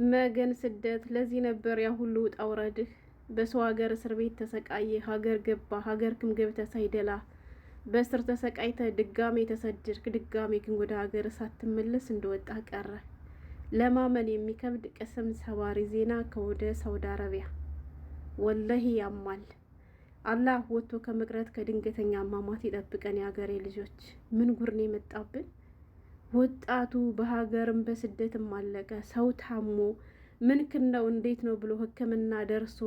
መገን ስደት ለዚህ ነበር ያ ሁሉ ውጣ ውረድህ። በሰው ሀገር እስር ቤት ተሰቃየ፣ ሀገር ገባ፣ ሀገር ክም ገብተህ ሳይደላ በእስር ተሰቃይተ ድጋሜ ተሰደድክ። ድጋሜ ግን ወደ ሀገር ሳትመለስ እንደወጣ ቀረ። ለማመን የሚከብድ ቅስም ሰባሪ ዜና ከወደ ሳውዲ አረቢያ። ወላሂ ያማል። አላህ ወጥቶ ከመቅረት ከድንገተኛ አሟሟት ይጠብቀን። የሀገሬ ልጆች ምን ጉር ነው የመጣብን? ወጣቱ በሀገርም በስደትም አለቀ። ሰው ታሞ ምንክን ነው እንዴት ነው ብሎ ሕክምና ደርሶ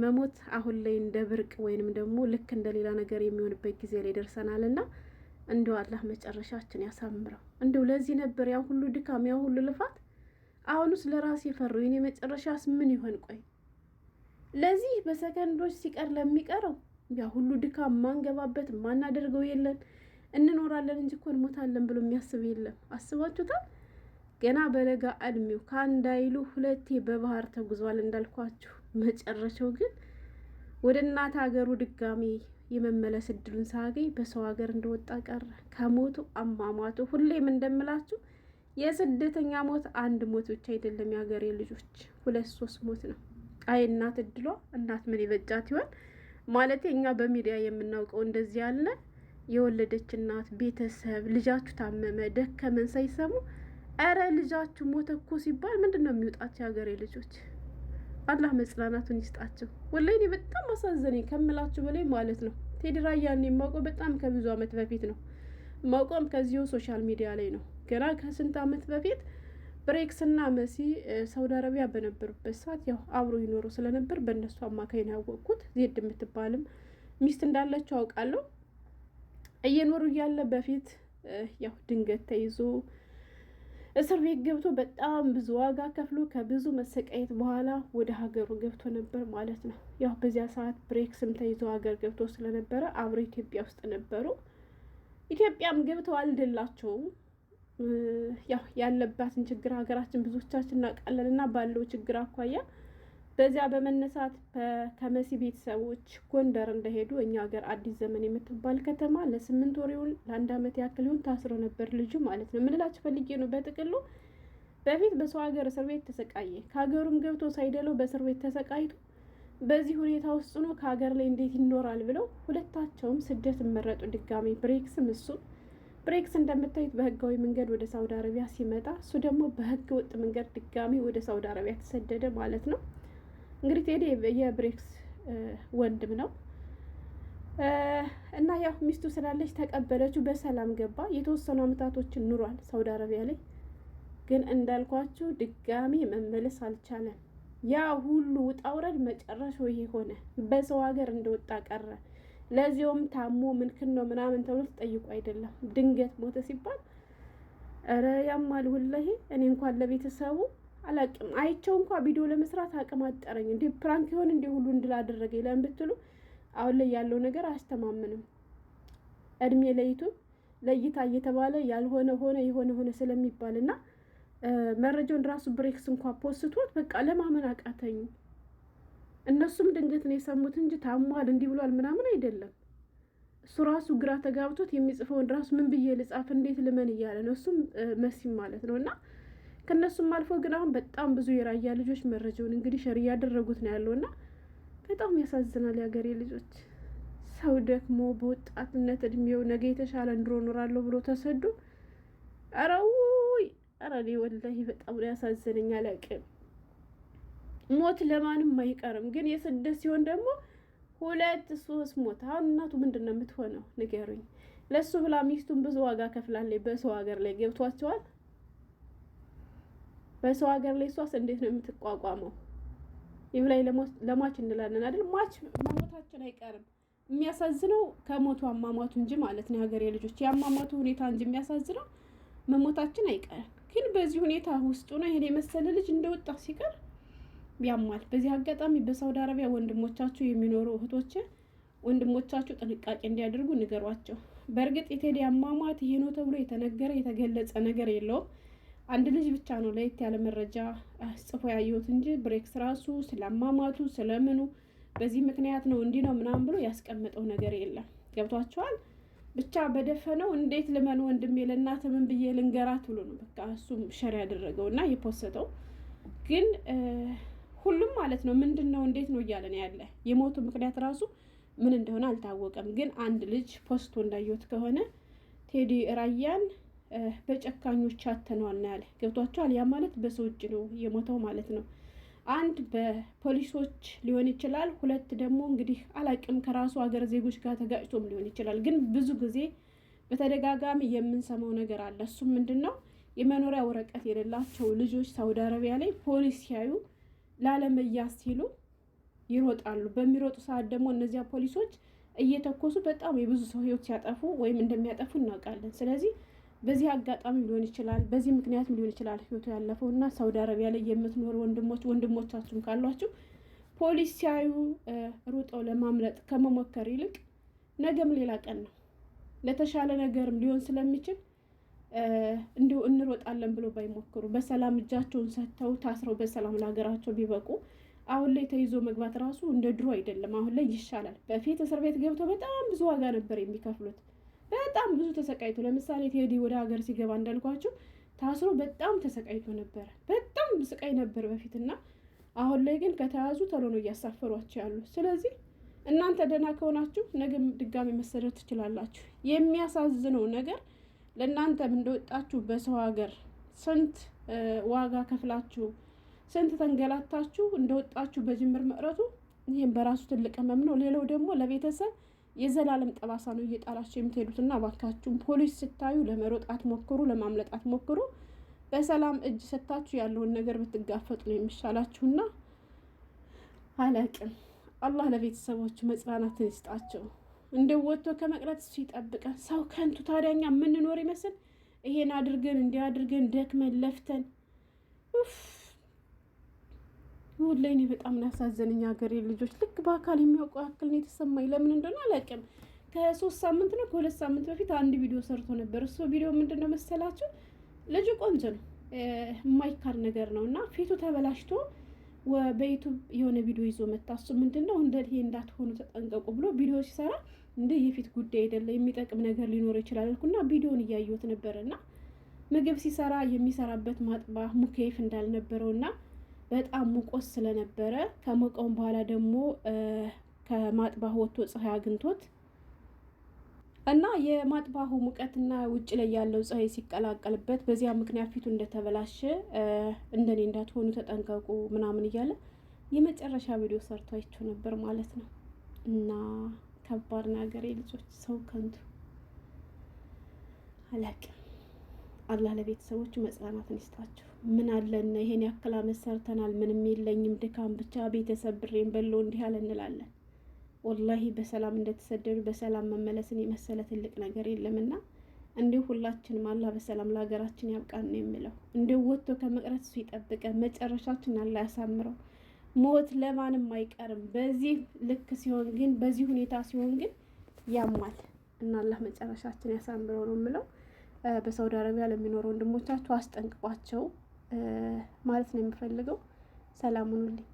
መሞት አሁን ላይ እንደ ብርቅ ወይንም ደግሞ ልክ እንደ ሌላ ነገር የሚሆንበት ጊዜ ላይ ደርሰናል። እና እንደው አላህ መጨረሻችን ያሳምረው። እንደው ለዚህ ነበር ያ ሁሉ ድካም ያ ሁሉ ልፋት። አሁንስ ለራሴ ፈሩ የኔ መጨረሻስ ምን ይሆን? ቆይ ለዚህ በሰከንዶች ሲቀር ለሚቀረው ያ ሁሉ ድካም ማንገባበት ማናደርገው የለን እንኖራለን እንጂ እኮ እንሞታለን ብሎ የሚያስብ የለም። አስባችሁታል? ገና በለጋ እድሜው ከአንድ አይሉ ሁለቴ በባህር ተጉዟል እንዳልኳችሁ። መጨረሻው ግን ወደ እናት ሀገሩ ድጋሚ የመመለስ እድሉን ሳገኝ በሰው ሀገር እንደወጣ ቀረ። ከሞቱ አሟሟቱ ሁሌም እንደምላችሁ የስደተኛ ሞት አንድ ሞት ብቻ አይደለም የሀገሬ ልጆች፣ 2-3 ሞት ነው። አይ እናት እድሏ። እናት ምን ይበጃት ይሆን ማለት እኛ በሚዲያ የምናውቀው እንደዚህ ያለ የወለደች እናት ቤተሰብ ልጃችሁ ታመመ ደከመን ሳይሰሙ አረ ልጃችሁ ሞተ እኮ ሲባል ምንድን ነው የሚወጣቸው? የሀገሬ ልጆች አላህ መጽናናቱን ይስጣቸው። ወላሂ እኔ በጣም አሳዘነኝ ከምላችሁ በላይ ማለት ነው። ቴዲ ራያን የማውቀው በጣም ከብዙ አመት በፊት ነው። ማውቀውም ከዚሁ ሶሻል ሚዲያ ላይ ነው። ገና ከስንት አመት በፊት ብሬክስና መሲ ሳውዲ አረቢያ በነበሩበት ሰዓት ያው አብሮ ይኖሩ ስለነበር በእነሱ አማካኝ ነው ያወቅኩት። ዜድ የምትባልም ሚስት እንዳለችው አውቃለሁ። እየኖሩ እያለ በፊት ያው ድንገት ተይዞ እስር ቤት ገብቶ በጣም ብዙ ዋጋ ከፍሎ ከብዙ መሰቃየት በኋላ ወደ ሀገሩ ገብቶ ነበር ማለት ነው። ያው በዚያ ሰዓት ብሬክስም ተይዞ ሀገር ገብቶ ስለነበረ አብሮ ኢትዮጵያ ውስጥ ነበሩ። ኢትዮጵያም ገብተው አልደላቸውም። ያው ያለባትን ችግር ሀገራችን ብዙዎቻችን እናውቃለን እና ባለው ችግር አኳያ በዚያ በመነሳት ከመሲ ቤተሰቦች ጎንደር እንደሄዱ እኛ ሀገር አዲስ ዘመን የምትባል ከተማ ለ8 ወር ይሁን ለ1 አመት ያክል ይሁን ታስሮ ነበር ልጁ ማለት ነው። ምንላችሁ ፈልጌ ነው በጥቅሉ በፊት በሰው ሀገር እስር ቤት ተሰቃየ። ከሀገሩም ገብቶ ሳይደለው በእስር ቤት ተሰቃይቶ በዚህ ሁኔታ ውስጥ ነው ከሀገር ላይ እንዴት ይኖራል ብለው ሁለታቸውም ስደት መረጡ ድጋሚ። ብሬክስም እሱም ብሬክስ እንደምታዩት በህጋዊ መንገድ ወደ ሳውዲ አረቢያ ሲመጣ እሱ ደግሞ በህገ ወጥ መንገድ ድጋሚ ወደ ሳውዲ አረቢያ ተሰደደ ማለት ነው። እንግዲህ ቴዲ የብሬክስ ወንድም ነው እና ያው ሚስቱ ስላለች ተቀበለችው። በሰላም ገባ። የተወሰኑ አመታቶችን ኑሯል ሳውዲ አረቢያ ላይ። ግን እንዳልኳችሁ ድጋሚ መመለስ አልቻለም። ያ ሁሉ ውጣ ውረድ መጨረሻው ይሄ ሆነ። በሰው ሀገር እንደወጣ ቀረ። ለዚያውም ታሞ ምንክን ነው ምናምን ተብሎ ተጠይቆ አይደለም ድንገት ሞተ ሲባል ኧረ ያማል ወላሂ። እኔ እንኳን ለቤተሰቡ አላቅም አይቸው እንኳን ቪዲዮ ለመስራት አቅም አጠረኝ። እንዴ ፕራንክ ይሆን እንዴ ሁሉ እንድላደረገ ይላል ብትሉ አሁን ላይ ያለው ነገር አያስተማምንም። እድሜ ለይታ እየተባለ ያልሆነ ሆነ የሆነ ስለሚባልና መረጃውን ራሱ ብሬክስ እንኳን ፖስቶት በቃ ለማመን አቃተኝ። እነሱም ድንገት ነው የሰሙት እንጂ ታሟል እንዲህ ብሏል ምናምን አይደለም። እሱ ራሱ ግራ ተጋብቶት የሚጽፈውን ራሱ ምን ብዬ ልጻፍ እንዴት ልመን እያለ ነው። እሱም መሲም ማለት ነውና ከነሱም አልፎ ግን አሁን በጣም ብዙ የራያ ልጆች መረጃውን እንግዲህ ሸር እያደረጉት ነው ያለውና በጣም ያሳዝናል። የሀገሬ ልጆች ሰው ደክሞ በወጣትነት እድሜው ነገ የተሻለ ኑሮ እኖራለሁ ብሎ ተሰዶ ኧረ ወላሂ በጣም ነው ያሳዝነኝ። አላውቅም ሞት ለማንም አይቀርም፣ ግን የስደት ሲሆን ደግሞ 2-3 ሞት። አሁን እናቱ ምንድን ነው የምትሆነው ንገሩኝ። ለሱ ብላ ሚስቱን ብዙ ዋጋ ከፍላለች። በሰው ሀገር ላይ ገብቷቸዋል። በሰው ሀገር ላይ እሷስ እንዴት ነው የምትቋቋመው? ይብላይ ለሟች እንላለን አይደል? ሟች መሞታችን አይቀርም። የሚያሳዝነው ከሞቱ አሟሟቱ እንጂ ማለት ነው የሀገሬ ልጆች፣ የአሟሟቱ ሁኔታ እንጂ የሚያሳዝነው መሞታችን አይቀርም። ግን በዚህ ሁኔታ ውስጡ ነው ይሄን የመሰለ ልጅ እንደወጣ ሲቀር ያማል። በዚህ አጋጣሚ በሳውዲ አረቢያ ወንድሞቻችሁ የሚኖሩ እህቶች ወንድሞቻችሁ ጥንቃቄ እንዲያደርጉ ንገሯቸው። በእርግጥ የቴዲ አሟሟት ይሄ ነው ተብሎ የተነገረ የተገለጸ ነገር የለውም። አንድ ልጅ ብቻ ነው ለየት ያለ መረጃ ጽፎ ያየሁት እንጂ ብሬክስ ራሱ ስለማማቱ ስለምኑ በዚህ ምክንያት ነው እንዲህ ነው ምናምን ብሎ ያስቀመጠው ነገር የለም። ገብቷቸዋል። ብቻ በደፈነው እንዴት ልመን ወንድሜ ለእናትህ ምን ብዬ ልንገራት ብሎ ነው በቃ እሱም ሸር ያደረገው እና የፖሰተው። ግን ሁሉም ማለት ነው ምንድን ነው እንዴት ነው እያለ ነው ያለ። የሞቱ ምክንያት ራሱ ምን እንደሆነ አልታወቀም። ግን አንድ ልጅ ፖስቶ እንዳየሁት ከሆነ ቴዲ ራያን በጨካኞች አተነዋል ነው ያለ። ገብቷቸዋል። ያ ማለት በሰው እጅ ነው የሞተው ማለት ነው። አንድ በፖሊሶች ሊሆን ይችላል። ሁለት ደግሞ እንግዲህ አላቅም ከራሱ ሀገር ዜጎች ጋር ተጋጭቶም ሊሆን ይችላል። ግን ብዙ ጊዜ በተደጋጋሚ የምንሰማው ነገር አለ። እሱም ምንድን ነው የመኖሪያ ወረቀት የሌላቸው ልጆች ሳውዲ አረቢያ ላይ ፖሊስ ሲያዩ ላለመያዝ ሲሉ ይሮጣሉ። በሚሮጡ ሰዓት ደግሞ እነዚያ ፖሊሶች እየተኮሱ በጣም የብዙ ሰው ሕይወት ሲያጠፉ ወይም እንደሚያጠፉ እናውቃለን። ስለዚህ በዚህ አጋጣሚ ሊሆን ይችላል፣ በዚህ ምክንያትም ሊሆን ይችላል ህይወቱ ያለፈው እና ሳውዲ አረቢያ ላይ የምትኖሩ ወንድሞቻችሁም ካሏችሁ ፖሊስ ሲያዩ ሩጠው ለማምለጥ ከመሞከር ይልቅ ነገም ሌላ ቀን ነው ለተሻለ ነገርም ሊሆን ስለሚችል እንዲሁ እንሮጣለን ብሎ ባይሞክሩ በሰላም እጃቸውን ሰጥተው ታስረው በሰላም ለሀገራቸው ቢበቁ። አሁን ላይ ተይዞ መግባት ራሱ እንደ ድሮ አይደለም። አሁን ላይ ይሻላል። በፊት እስር ቤት ገብተው በጣም ብዙ ዋጋ ነበር የሚከፍሉት። በጣም ብዙ ተሰቃይቶ፣ ለምሳሌ ቴዲ ወደ ሀገር ሲገባ እንዳልኳቸው ታስሮ በጣም ተሰቃይቶ ነበረ። በጣም ስቃይ ነበር በፊትና አሁን ላይ ግን ከተያዙ ቶሎ ነው እያሳፈሯቸው ያሉ። ስለዚህ እናንተ ደህና ከሆናችሁ ነገም ድጋሚ መሰደድ ትችላላችሁ። የሚያሳዝነው ነገር ለእናንተም እንደወጣችሁ በሰው ሀገር ስንት ዋጋ ከፍላችሁ ስንት ተንገላታችሁ እንደወጣችሁ በጅምር መቅረቱ ይህም በራሱ ትልቅ ህመም ነው። ሌላው ደግሞ ለቤተሰብ የዘላለም ጠባሳ ነው እየጣላችሁ የምትሄዱትና እባካችሁም ፖሊስ ስታዩ ለመሮጥ አትሞክሩ፣ ለማምለጥ አትሞክሩ። በሰላም እጅ ሰታችሁ ያለውን ነገር ብትጋፈጡ ነው የሚሻላችሁና አላቅም። አላህ ለቤተሰቦቹ መጽናናትን ይስጣቸው። እንደው ወጥቶ ከመቅረት እሱ ይጠብቀን። ሰው ከንቱ ታዲያኛ የምንኖር ይመስል ይሄን አድርገን እንዲያድርገን ደክመን ለፍተን ወላሂ እኔ በጣም ያሳዘነኝ ሀገሬ ልጆች ልክ በአካል የሚያውቁ ያክል ነው የተሰማኝ። ለምን እንደሆነ አላውቅም። ከ3 ሳምንት ነው ከ2 ሳምንት በፊት አንድ ቪዲዮ ሰርቶ ነበር። እሱ ቪዲዮ ምንድን ነው መሰላችሁ? ልጁ ቆንጆ ነው የማይካድ ነገር ነው እና ፊቱ ተበላሽቶ በዩቱብ የሆነ ቪዲዮ ይዞ መጣ። እሱ ምንድን ነው እንደ ይሄ እንዳትሆኑ ተጠንቀቁ ብሎ ቪዲዮ ሲሰራ እንደ የፊት ጉዳይ አይደለም የሚጠቅም ነገር ሊኖር ይችላል አልኩና ቪዲዮን እያየሁት ነበርና ምግብ ሲሰራ የሚሰራበት ማጥባ ሙኬፍ እንዳልነበረውና በጣም ሙቆስ ስለነበረ ከሞቀውን በኋላ ደግሞ ከማጥባህ ወጥቶ ፀሐይ አግኝቶት እና የማጥባሁ ሙቀትና ውጭ ላይ ያለው ፀሐይ ሲቀላቀልበት በዚያ ምክንያት ፊቱ እንደተበላሸ እንደኔ እንዳትሆኑ ተጠንቀቁ ምናምን እያለ የመጨረሻ ቪዲዮ ሰርቶ አይቼው ነበር ማለት ነው። እና ከባድ ነገር የልጆች ሰው ከንቱ አላቅም። አላህ ለቤተሰቦቹ መጽናናትን ይስጣቸው። ምን አለን ይሄን ያክል አመት ሰርተናል፣ ምንም የለኝም ድካም ብቻ ቤተሰብ ብሬን በለው እንዲህ አለ እንላለን። ወላሂ በሰላም እንደተሰደዱ በሰላም መመለስን የመሰለ ትልቅ ነገር የለምና እንዲሁ ሁላችንም አላህ በሰላም ለሀገራችን ያብቃን ነው የምለው። እንዲሁ ወጥቶ ከመቅረት እሱ ይጠብቀን፣ መጨረሻችን አላህ ያሳምረው። ሞት ለማንም አይቀርም። በዚህ ልክ ሲሆን ግን በዚህ ሁኔታ ሲሆን ግን ያማል እና አላህ መጨረሻችን ያሳምረው ነው የምለው። በሳውዲ አረቢያ ለሚኖሩ ወንድሞቻችሁ አስጠንቅቋቸው ማለት ነው የምፈልገው። ሰላም ሁኑልኝ።